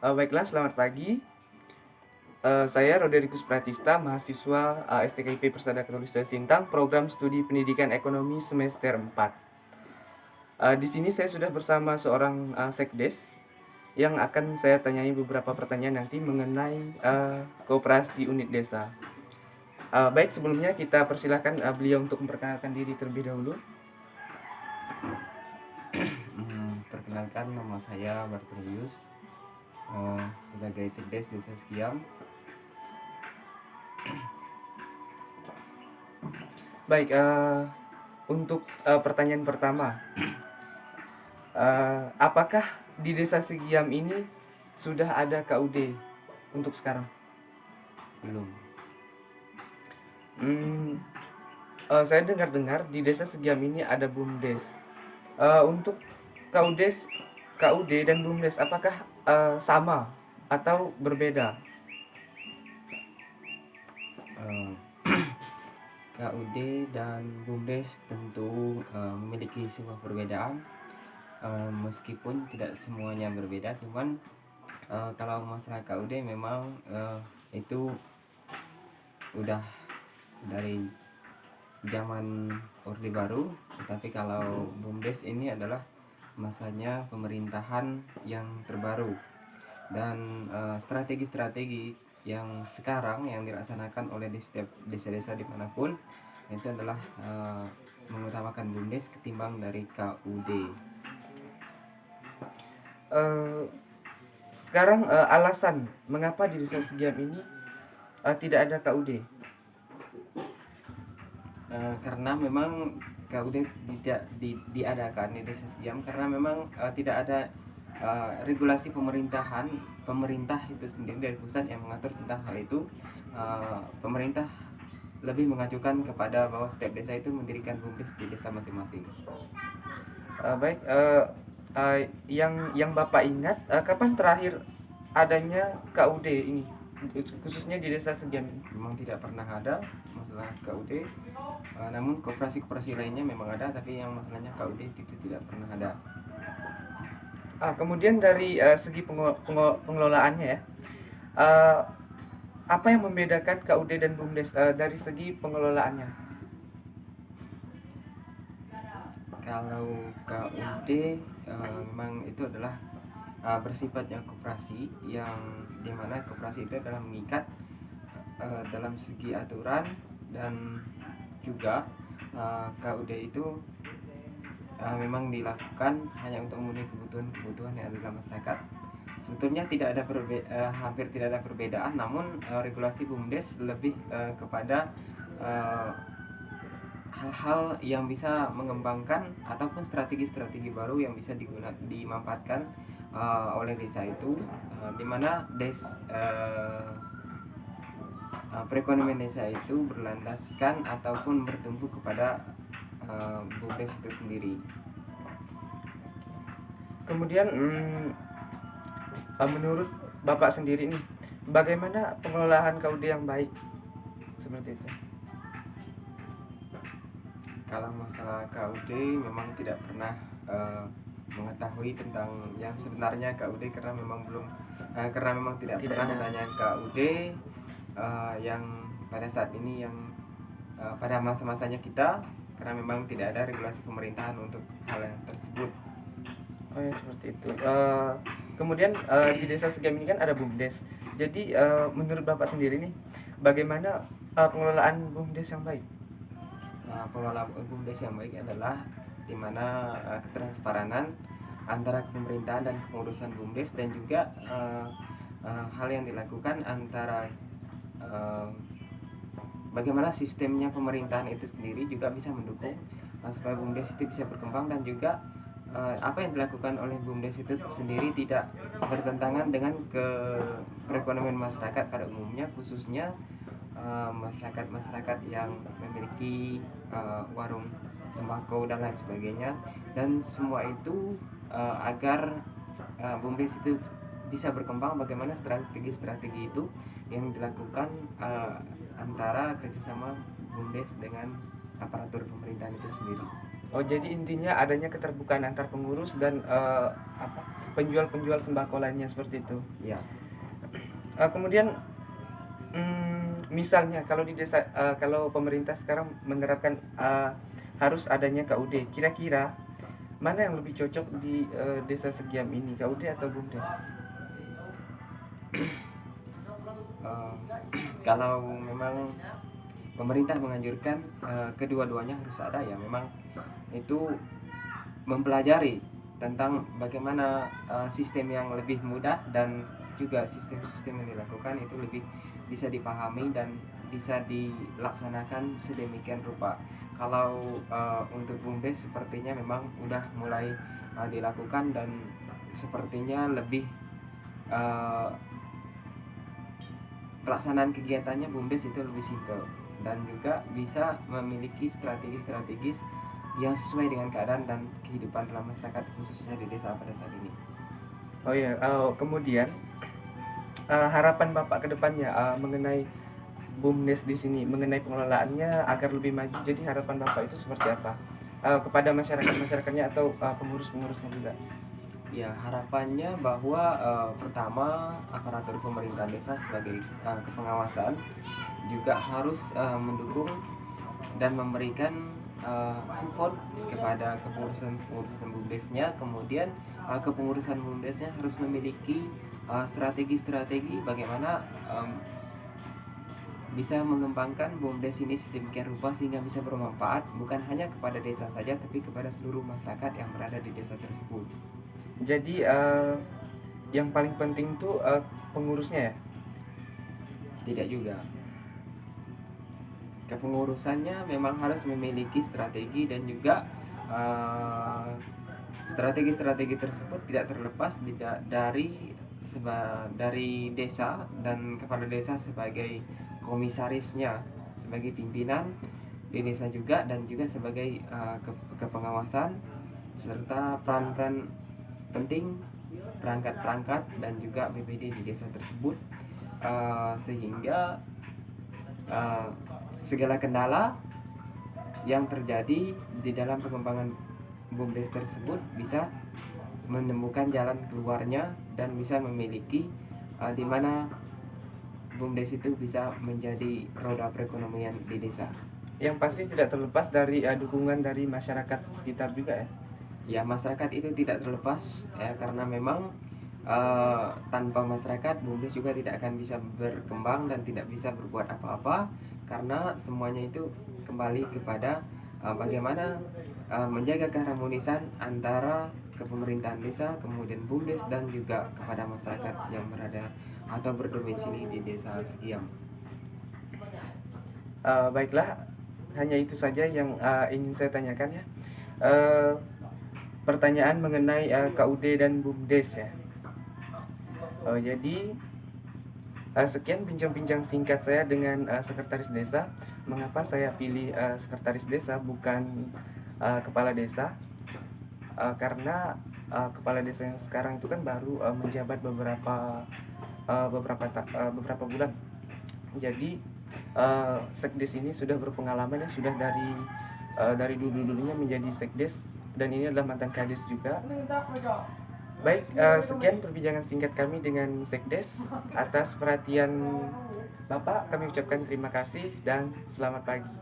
Baiklah, selamat pagi. Saya Roderikus Pratista, mahasiswa STKIP Persada Katolik Sintang, program studi pendidikan ekonomi semester 4. Di sini saya sudah bersama seorang sekdes yang akan saya tanyai beberapa pertanyaan nanti mengenai koperasi unit desa. Baik, sebelumnya kita persilahkan beliau untuk memperkenalkan diri terlebih dahulu. Perkenalkan, nama saya Bartolius, sebagai sekdes desa Sekiam. Baik, untuk pertanyaan pertama, apakah di desa Segiam ini sudah ada KUD untuk sekarang? Belum. Saya dengar-dengar di desa Segiam ini ada BUMDes. Untuk KUD dan BUMDes apakah sama atau berbeda? KUD dan BUMDes tentu memiliki sebuah perbedaan, meskipun tidak semuanya berbeda. Cuman kalau masalah KUD memang itu udah dari zaman Orde Baru, tetapi kalau BUMDes ini adalah masanya pemerintahan yang terbaru, dan strategi-strategi yang sekarang yang dilaksanakan oleh di setiap desa-desa dimanapun itu adalah mengutamakan BUMDes ketimbang dari KUD. Sekarang alasan mengapa di desa Segiam ini tidak ada KUD? Karena memang KUD tidak diadakan di desa Sekiam karena memang tidak ada regulasi pemerintah itu sendiri dari pusat yang mengatur tentang hal itu. Pemerintah lebih mengajukan kepada bahwa setiap desa itu mendirikan BUMDes di desa masing-masing. Baik, yang Bapak ingat kapan terakhir adanya KUD ini, khususnya di desa Segiam ini? Memang tidak pernah ada masalah KUD, namun koperasi-koperasi lainnya memang ada, tapi yang masalahnya KUD itu tidak pernah ada. Kemudian dari segi pengelolaannya ya, apa yang membedakan KUD dan BUMDes dari segi pengelolaannya? Kalau KUD memang itu adalah bersifatnya koperasi, yang dimana koperasi itu adalah mengikat dalam segi aturan, dan juga KUD itu memang dilakukan hanya untuk memenuhi kebutuhan yang ada dalam masyarakat. Sebetulnya hampir tidak ada perbedaan, namun regulasi BUMDes lebih kepada hal-hal yang bisa mengembangkan ataupun strategi-strategi baru yang bisa dimanfaatkan oleh desa itu, dimana perekonomian desa itu berlandaskan ataupun bertumbuh kepada BUMDes itu sendiri. Kemudian menurut Bapak sendiri nih, bagaimana pengelolaan KUD yang baik seperti itu? Kalau masalah KUD memang tidak pernah mengetahui tentang yang sebenarnya KUD, karena memang tidak pernah adanya KUD yang pada saat ini, yang pada masa-masanya kita, karena memang tidak ada regulasi pemerintahan untuk hal yang tersebut. Oh ya, seperti itu. Kemudian di desa Segiam ini kan ada BUMDes. Jadi menurut Bapak sendiri nih, bagaimana pengelolaan BUMDes yang baik? Pengelolaan BUMDes yang baik adalah dimana ketransparanan antara pemerintahan dan pengurusan BUMDes, dan juga hal yang dilakukan antara bagaimana sistemnya pemerintahan itu sendiri juga bisa mendukung supaya BUMDes itu bisa berkembang, dan juga apa yang dilakukan oleh BUMDes itu sendiri tidak bertentangan dengan perekonomian masyarakat pada umumnya, khususnya masyarakat yang memiliki warung sembako dan lain sebagainya. Dan semua itu agar BUMDes itu bisa berkembang, bagaimana strategi-strategi itu yang dilakukan antara kerjasama BUMDes dengan aparatur pemerintahan itu sendiri. Oh, jadi intinya adanya keterbukaan antar pengurus dan penjual-penjual sembako lainnya seperti itu. Ya. Kemudian misalnya kalau di desa, kalau pemerintah sekarang menerapkan harus adanya KUD, kira-kira mana yang lebih cocok di desa Segiam ini, KUD atau BUMDes? Kalau memang pemerintah menganjurkan kedua-duanya harus ada, ya memang itu mempelajari tentang bagaimana sistem yang lebih mudah dan juga sistem-sistem yang dilakukan itu lebih bisa dipahami dan bisa dilaksanakan sedemikian rupa. Kalau untuk BUMDes sepertinya memang udah mulai dilakukan dan sepertinya lebih pelaksanaan kegiatannya BUMDes itu lebih simpel dan juga bisa memiliki strategi-strategis yang sesuai dengan keadaan dan kehidupan dalam masyarakat khususnya di desa pada saat ini. Oh ya, kemudian harapan Bapak ke depannya mengenai BUMDes di sini, mengenai pengelolaannya agar lebih maju. Jadi harapan Bapak itu seperti apa kepada masyarakatnya atau pengurus-pengurusnya juga? Ya, harapannya bahwa pertama aparatur pemerintah desa sebagai kepengawasan juga harus mendukung dan memberikan support kepada kepengurusan BUMDesnya. Kemudian kepengurusan BUMDesnya harus memiliki strategi-strategi bagaimana bisa mengembangkan BUMDes ini sedemikian rupa sehingga bisa bermanfaat bukan hanya kepada desa saja tapi kepada seluruh masyarakat yang berada di desa tersebut. Jadi yang paling penting tuh pengurusnya ya? Tidak juga. Kepengurusannya memang harus memiliki strategi dan juga strategi-strategi tersebut tidak terlepas dari desa dan kepala desa sebagai komisarisnya, sebagai pimpinan di desa juga dan juga sebagai kepengawasan serta peran-peran penting perangkat-perangkat dan juga BPD di desa tersebut sehingga segala kendala yang terjadi di dalam pengembangan BUMDes tersebut bisa menemukan jalan keluarnya dan bisa memiliki di mana BUMDes itu bisa menjadi roda perekonomian di desa. Yang pasti tidak terlepas dari dukungan dari masyarakat sekitar juga ya? Ya, masyarakat itu tidak terlepas ya, karena memang tanpa masyarakat BUMDes juga tidak akan bisa berkembang dan tidak bisa berbuat apa-apa karena semuanya itu kembali kepada bagaimana menjaga keharmonisan antara kepemerintahan desa, kemudian BUMDes dan juga kepada masyarakat yang berada atau berdomisili di desa Segiam. Baiklah, hanya itu saja yang ingin saya tanyakan ya. Pertanyaan mengenai KUD dan BUMDes ya. Jadi sekian bincang-bincang singkat saya dengan sekretaris desa. Mengapa saya pilih sekretaris desa bukan kepala desa? Karena kepala desa yang sekarang itu kan baru menjabat beberapa bulan. Jadi sekdes ini sudah berpengalaman ya, sudah dari dulunya menjadi sekdes dan ini adalah mantan kades juga. Baik, sekian perbincangan singkat kami dengan sekdes. Atas perhatian Bapak kami ucapkan terima kasih dan selamat pagi.